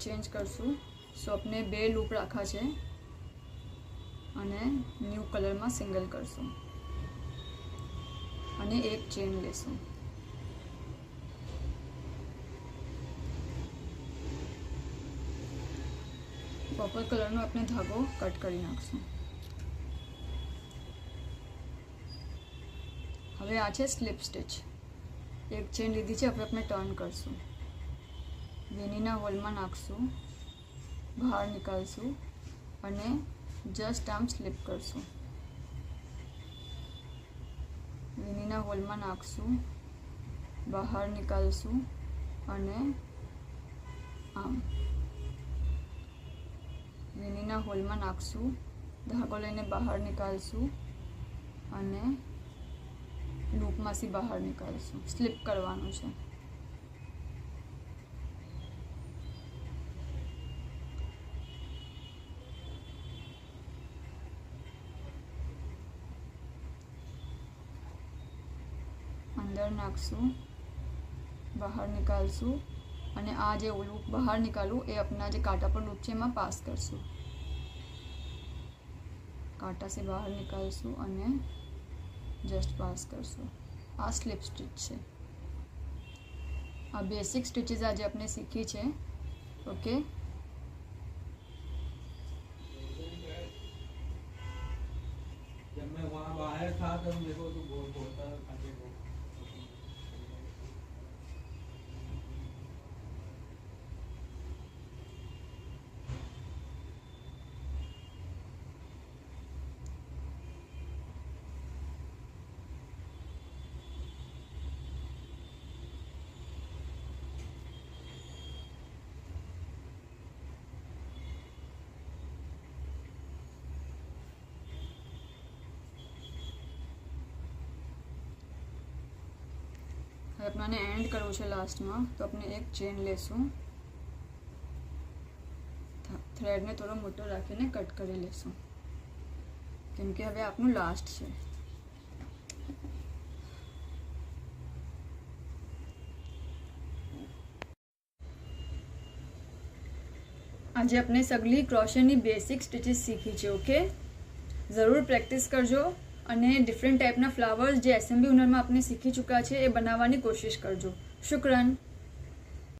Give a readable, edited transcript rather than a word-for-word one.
Change करशुं। सो अपने 2 loop राखा है अने न्यू कलर में सिंगल करशुं अने एक चेन लेशुं। पर्पल कलर नो अपने धागो कट करी नाखशुं। हवे आ छे स्लीप स्टिच। एक चेन लीधी है, हवे अपने टर्न करशुं। वेनीना होल में नाखशुं, बहार निकालशुं अने जस्ट आम स्लीप करशुं। वेनीना होल में नाखशुं, बहार निकालशुं अने आम। वेनीना होल में नाखशुं, धागो लईने बहार निकालशुं अने लूप मांथी बहार निकालशुं। स्लीप करवानुं छे। अंदर नाखशुं, बहार निकालशुं अने आ जे लूप बहार निकालू ए अपना जे कांटा पर लूप छे एमां पास करशुं। कांटा से बहार निकालशुं अने जस्ट पास करशुं। आ स्लीप स्टिच है। आ बेसिक स्टिचेस आज आपने सीखी है। ओके, जब मैं वहाँ बाहर था तब मेरे को तो बहुत होता खाते को। अपने एंड करवू है लास्ट में, तो अपने एक चेन लेशुं। थ्रेड ने थोड़ा मोटो राखीने कट करी लेशुं, केम के हवे आपनुं लास्ट है। आज अपने सगली क्रोशेनी बेसिक स्टिचेस सीखी है। ओके, जरूर प्रेक्टिस करजो અને ડિફરન્ટ ટાઈપના ફ્લાવર્સ જે એસએમબી હુનરમાં આપણે શીખી ચૂક્યા છે એ બનાવવાની કોશિશ કરજો। શુક્રન।